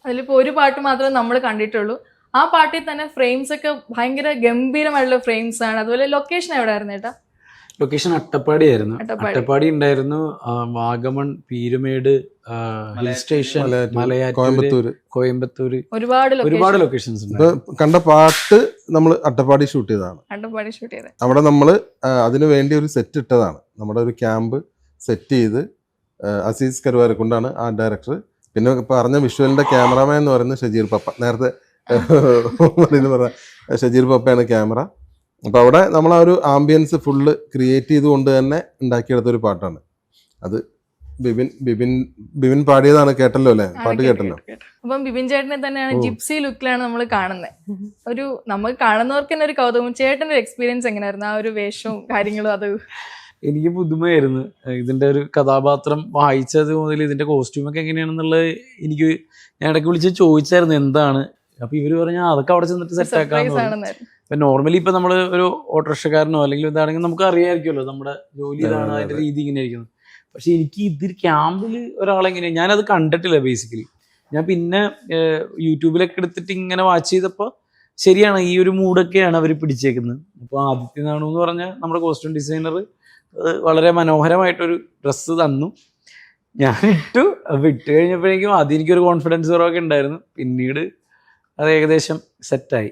അതിലിപ്പോൾ ഒരു പാട്ട് മാത്രമേ നമ്മൾ കണ്ടിട്ടുള്ളൂ. ആ പാട്ടിൽ തന്നെ ഫ്രെയിംസ് ഒക്കെ ഭയങ്കര ഗംഭീരമായിട്ടുള്ള ഫ്രെയിംസ് ആണ്. അതുപോലെ ലൊക്കേഷൻ എവിടെ ആയിരുന്നു ചേട്ടാ? ലൊക്കേഷൻ അട്ടപ്പാടിയായിരുന്നു. അട്ടപ്പാടി ഉണ്ടായിരുന്നു, വാഗമൺ, പീരുമേട്, ഹിൽ സ്റ്റേഷൻ, മലയാറ്റൂര്, കോയമ്പത്തൂര്, ഒരുപാട് ലൊക്കേഷൻസ് ഉണ്ട്. കണ്ട പാട്ട് നമ്മൾ അട്ടപ്പാടി ഷൂട്ട് ചെയ്തതാണ്. അവിടെ നമ്മൾ അതിനു വേണ്ടി ഒരു സെറ്റ് ഇട്ടതാണ്. നമ്മുടെ ഒരു ക്യാമ്പ് സെറ്റ് ചെയ്ത് അസീസ് കരുവാരക്കൊണ്ടാണ് ആ ഡയറക്ടർ. പിന്നെ പറഞ്ഞ വിഷ്വലിന്റെ ക്യാമറാമാൻ എന്ന് പറയുന്നത് ഷജീർ പപ്പ. നേരത്തെ പറഞ്ഞ ഷജീർ പപ്പയാണ് ക്യാമറ. അപ്പൊ അവിടെ നമ്മൾ ആ ഒരു ആംബിയൻസ് ഫുള്ള് ക്രിയേറ്റ് ചെയ്തുകൊണ്ട് തന്നെ ഉണ്ടാക്കിയെടുത്തൊരു പാട്ടാണ് അത്. ബിബിൻ പാടിയതാണ്. കേട്ടല്ലോ അല്ലെ? പാട്ട് കേട്ടല്ലോ. അപ്പം ബിബിൻ ചേട്ടനെ തന്നെയാണ് ജിപ്സി ലുക്കിലാണ് നമ്മൾ കാണുന്നത്. ഒരു നമുക്ക് കാണുന്നവർക്ക് തന്നെ ഒരു കൗതുകം. ചേട്ടന്റെ ഒരു എക്സ്പീരിയൻസ് എങ്ങനെയായിരുന്നു ആ ഒരു വേഷവും കാര്യങ്ങളും? അത് എനിക്ക് പുതുമയായിരുന്നു. ഇതിന്റെ ഒരു കഥാപാത്രം വായിച്ചത് മുതൽ ഇതിന്റെ കോസ്റ്റ്യൂമൊക്കെ എങ്ങനെയാണെന്നുള്ളത് എനിക്ക് ഞാൻ ഇടയ്ക്ക് വിളിച്ച് ചോദിച്ചായിരുന്നു എന്താണ്. അപ്പൊ ഇവര് പറഞ്ഞാൽ അതൊക്കെ അവിടെ ചെന്നിട്ട് സെറ്റ് ആക്കാന്ന്. ഇപ്പൊ നോർമലി ഇപ്പൊ നമ്മള് ഒരു ഓട്ടോറിക്ഷക്കാരനോ അല്ലെങ്കിൽ എന്താണെങ്കിൽ നമുക്ക് അറിയാമായിരിക്കുമല്ലോ നമ്മുടെ ജോലി ഇതാണ്, അതിന്റെ രീതി ഇങ്ങനെ ആയിരിക്കുന്നു. പക്ഷെ എനിക്ക് ഇതിൽ ക്യാമ്പില് ഒരാളെങ്ങനെയാണ് ഞാനത് കണ്ടിട്ടില്ല ബേസിക്കലി. ഞാൻ പിന്നെ യൂട്യൂബിലൊക്കെ എടുത്തിട്ട് ഇങ്ങനെ വാച്ച് ചെയ്തപ്പോൾ ശരിയാണ്, ഈ ഒരു മൂഡൊക്കെയാണ് അവർ പിടിച്ചേക്കുന്നത്. അപ്പോൾ ആദിത്യ നാണു എന്ന് പറഞ്ഞ നമ്മുടെ കോസ്റ്റ്യൂം ഡിസൈനർ വളരെ മനോഹരമായിട്ടൊരു ഡ്രസ്സ് തന്നു. ഞാൻ ഇട്ടു. അപ്പോൾ ഇട്ട് കഴിഞ്ഞപ്പോഴേക്കും ആദ്യം എനിക്കൊരു കോൺഫിഡൻസ് കുറവൊക്കെ ഉണ്ടായിരുന്നു. പിന്നീട് അത് ഏകദേശം സെറ്റായി.